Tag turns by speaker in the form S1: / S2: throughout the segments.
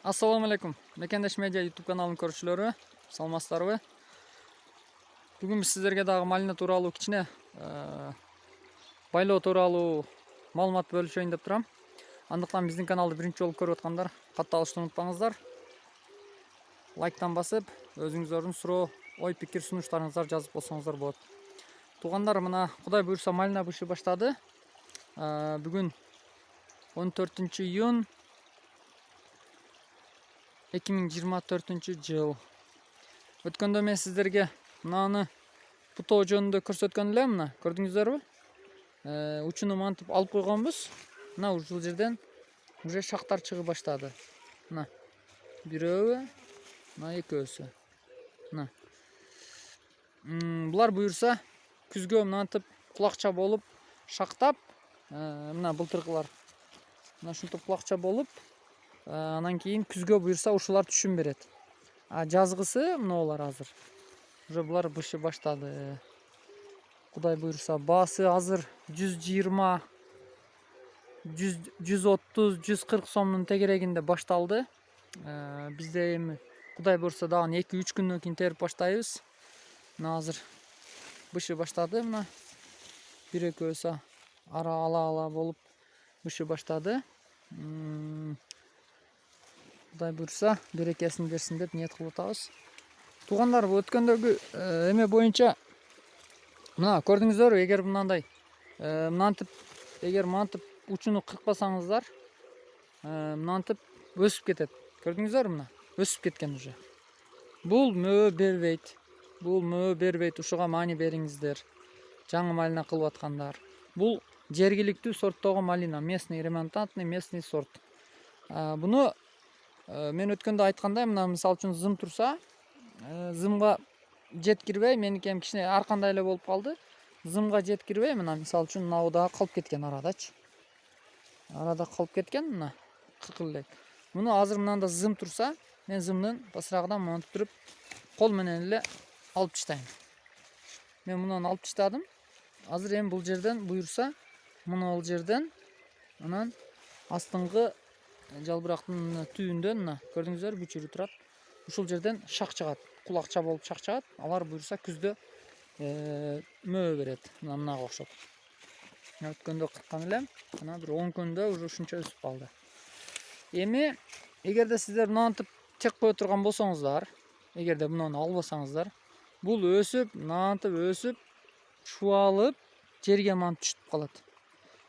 S1: Assalamu alaikum. Mekendеш Медиа YouTube каналының көрүүчүлөрү, саламатсыздарбы? Бүгүн биз сиздерге дагы малина тууралуу кичине байлоо тууралуу маалымат бөлүшөйүн деп турам. Андыктан биздин каналды биринчи жолу көрүп аткандар катты алышты унутпаңыздар. Лайктан басып, өзүңүздөрдүн суроо, ой, пикир, сунуштарыңыздарды жазып койсоңуздар болот. Туугандар, мына Кудай буйрса малина бышы баштады. Бүгүн 14-июнь 2024 жыл. Өткөндө мен сиздерге мынаны бутоо жөнүндө көрсөткөн элем, мына көрдүңүздөрбү? Учуну мантип алып койгонбуз. Мына ушул жерден уже шактар чыгы баштады. Мына бирөө, мына экөөсү. Мына. Булар буйрса күзгө мынантип кулакча болуп шактап, мына былтыркылар. Мына ушинтип кулакча болуп, анан кийин күзгө буйрса ушулар түшүм берет. Жазгысы мыналар азыр. Уже булар бышы баштады. Кудай буйрса баасы азыр 120, 130, 140 сомдун тегерегинде башталды. Бизде эми Кудай буйрса дагы 2-3 күндөн кийин терип баштайбыз. Мына азыр бышы баштады, мына бир экөөсү ала болуп бышы баштады. Кудай буйрса берекесин берсин деп ниет кылып атабыз. Туугандар, өткөндөгү эме боюнча мына көрдүңүздөрбү, эгер мынандай мынантип учуну кыркпасаңыздар, мынантип өсүп кетет. Көрдүңүздөрбү, мына өсүп кеткен уже. Бул мөө бербейт. Ушуга маани бериңиздер. Жаңы малина кылып аткандар. Бул жергиликтүү сорттогу малина, местный ремонтантный местный сорт. Буну мен өткөндө айткандай, мына мисалы үчүн зым турса, зымга жеткирбей, меники эми кичине ар кандай эле болуп калды. Зымга жеткирбей, мына мисалы үчүн мынабу дагы калып кеткен арадачы. Арада калып кеткен, мына кыкыл элек. Муну азыр мынанда зым турса, мен зымдын басырагынан монтуп туруп, кол менен эле алып таштайм. Мен мунун алып таштадым. Азыр эми бул жерден буйрса, мына бул жерден анан астыңкы жалбырактын түбүндөн, мына көрдүңүздөрбү, бүчүрү турат. Ушул жерден шак чыгат, кулакча болуп шак чыгат. Алар буйрса күздө мөө берет. Мынага окшоп. Өткөндө кырккан элем, анан бир 10 күндө уже ушунча өсүп калды. Эми эгерде сиздер мынантип тек кое турган болсоңуздар, эгерде мунуну албасаңыздар, бул мынантип өсүп, чубалып, жерге мантип түшүп калат.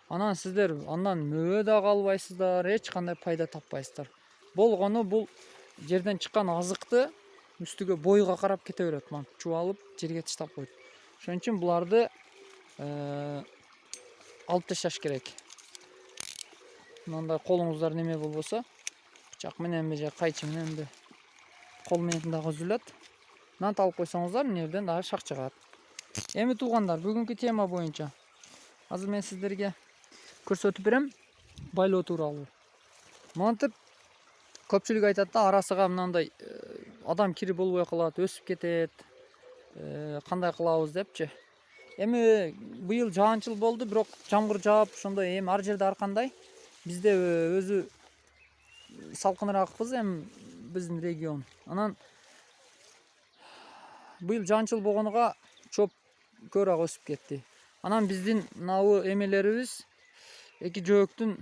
S1: Анан сиздер андан мөө дагы албайсыздар, эч кандай пайда таппайсыздар. Болгону бул жерден чыккан азыкты үстүгө бойго карап кете берет, мантип чубалып, жерге таштап койт. Ошон үчүн буларды алып ташташ керек. Мындай колуңуздар неме болбосо, бычак мененби же кайчы мененби, кол менен дагы үзүлөт. Мынантип алып койсоңуздар, мына жерден дагы шак чыгат. Эми туугандар, бүгүнкү тема боюнча азыр мен сиздерге көрсөтүп берем байлоо тууралуу. Мынантип көпчүлүк айтат да, арасыга мынандай адам кири болбой калат, өсүп кетет. Кандай кылабыз депчи. Эми быйыл жаанчыл болду, бирок жамгыр жаап, ошондой эми ар жерде ар кандай. Бизде өзү салкыныраакпыз, эми биздин регион. Анан быйыл жаанчыл болгонуга чоп көбүрөөк өсүп кетти. Анан биздин мынабу эмелерибиз, эки жөөктүн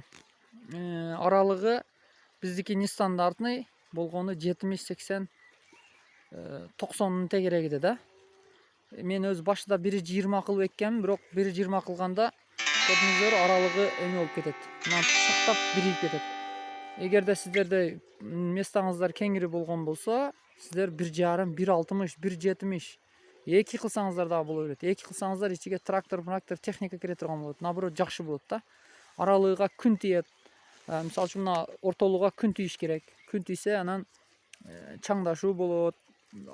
S1: аралыгы биздики нестандартный болгону 70-80, 90 тегерегиде да. Мен өз башында 1,20 кылып эккенмин, бирок 1,20 кылганда көрдүңүздөр, аралыгы эме болуп кетет. Мынантип шактап бирип кетет. Эгерде сиздерде местаңыздар кеңири болгон болсо, сиздер 1,5, 1,60, 1,70 2 кылсаңыздар дагы боло берет. 2 кылсаңыздар ичиге трактор техника кире турган болот. Наоборот, жакшы болот да. Аралыгыга күн тиет. Мисалы үчүн мына ортолугуга күн тийиш керек. Күн тийсе, анан чаңдашуу болот.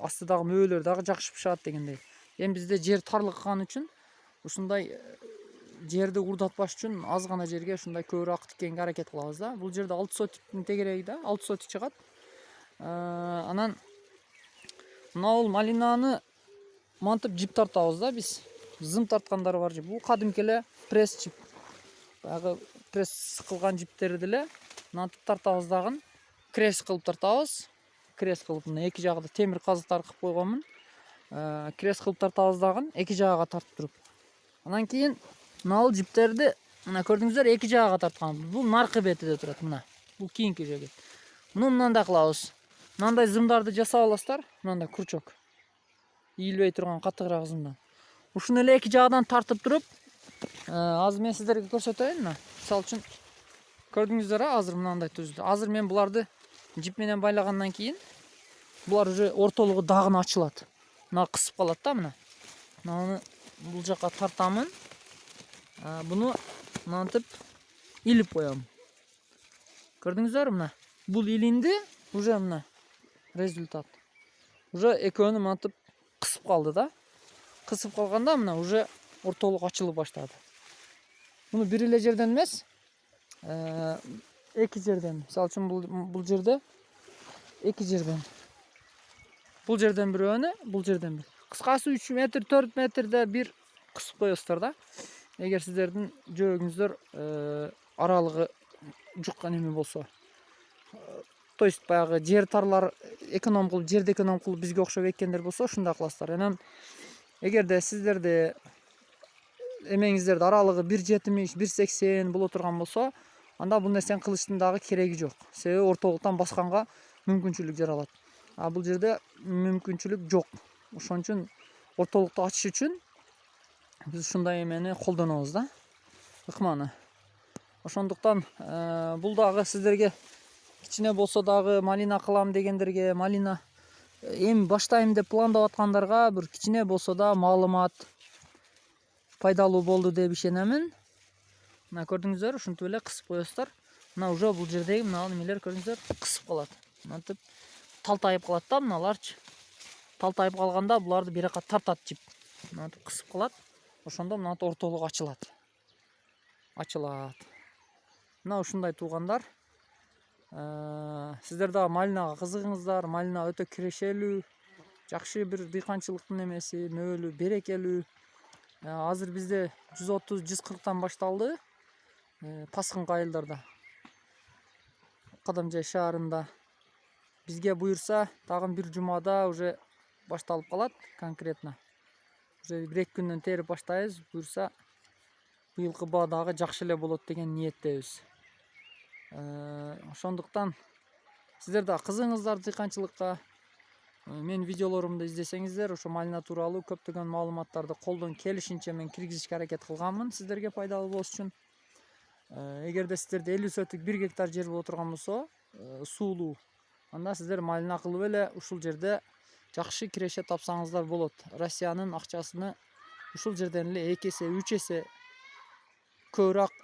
S1: Астыдагы мөөлөр дагы жакшы пышат дегендей. Эми бизде жер тарлыккан үчүн ушундай жерди урдатпаш үчүн аз гана жерге ушундай көбүрөөк тиккенге аракет кылабыз да. Бул жерде 6 сотиктин тегереги да, 6 сотик чыгат. Анан мына бул малинаны мантип жип тартабыз да биз. Зым тарткандар бар же. Бул кадимки эле пресс жип. Баягы пресс кылган жиптерди эле мынантип тартабыз дагы. крест кылып тартабыз. Крест кылып мына эки жагында темир казыктар кылып койгонмун. Крест кылып тартабыз дагы эки жагага тартып туруп. Андан кийин мына жиптерди мына көрдүңүздөр эки жагага тарткан. Бул наркы бетиде турат мына. Бул кийинки жеги. Муну мындай кылабыз. Мындай зымдарды жасап аласыздар. Мындай крючок. Ийилбей турган катыгыраак зымдан. Ушуну эле эки жагынан тартып туруп, азыр мен сиздерге көрсөтөйүн мына. Мисалы үчүн көрдүңүздөр азыр мындай түздү. Азыр мен буларды жип менен байлагандан кийин булар уже ортолугу дагы ачылат. Мына кысып калат да мына. Мына бул жака тартамын. Буну мынтип илип коем. Көрдүңүздөр мына. Бул илинди, уже мына результат. Уже экөөнү мынтип кысып калды да. Кысып калганда мына уже ортолук ачылып баштады. Буну бир эле жерден эмес, эки жерден. Мисалы үчүн бул жерде эки жерден. Бул жерден бирөөнү, бул жерден бир. Кыскасы 3 метр, 4 метрде бир кысып коесуздар да. Эгер сиздердин жөөгүңүздөр аралыгы жуккан эме болсо. То есть баягы жер тарлар эконом кылып, жерди эконом кылып бизге окшоп эккендер болсо, ушундай кыласыздар. Анан эгерде сиздерде эмеңиздерди аралыгы 1,70, 1,80 боло турган болсо, анда бул нерсени кылыштын дагы кереги жок. Себеби ортолуктан басканга мүмкүнчүлүк жаралат. Бул жерде мүмкүнчүлүк жок. Ошон үчүн ортолукту ачыш үчүн биз ушундай эмени колдонобуз да. Ыкманы. Ошондуктан бул дагы сиздерге кичине болсо дагы малина кылам дегендерге, малина эми баштайм деп пландап аткандарга бир кичине болсо да маалымат пайдалуу болду деп ишенемин. Мына көрдүңүздөр, ушинтип эле кысып коесуздар. Мына уже бул жердеги мына немелер көрдүңүздөр, кысып калат. Мынтип талтайып калат да мыналарчы. Талтайып калганда буларды бир жака тартат жип. Мынтип кысып калат. Ошондо мынтип ортолугу ачылат. Мына ушундай туугандар. Сиздер дагы малинага кызыгыңыздар. Малина өтө кирешелүү, жакшы бир дыйканчылыктын эмеси, мөөлүү, берекелүү. Азыр бизде 130-140 башталды. Паскынкы айылдарда. Кадамжай шаарында. Бизге буюрса, тагын бир жумада уже башталып калат конкретно. Уже 1-2 күндөн терип баштайбыз. Буюрса, быйылкы баа дагы жакшы эле болот деген ниеттебиз. Ошондуктан сиздер да кызыгыңыздар дыйканчылыкка. Мен видеолорумду издесеңиздер, ошо малина тууралуу көптөгөн маалыматтарды колдон келишинче мен киргизишке аракет кылганмын сиздерге пайдалуу болуш үчүн. Эгерде сиздерде 50 сотук 1 гектар жер боло турган болсо, суулуу, анда сиздер малина кылып эле ушул жерде жакшы киреше тапсаңыздар болот. Россиянын акчасыны ушул жерден эле 2 эсе, 3 эсе көбүрөөк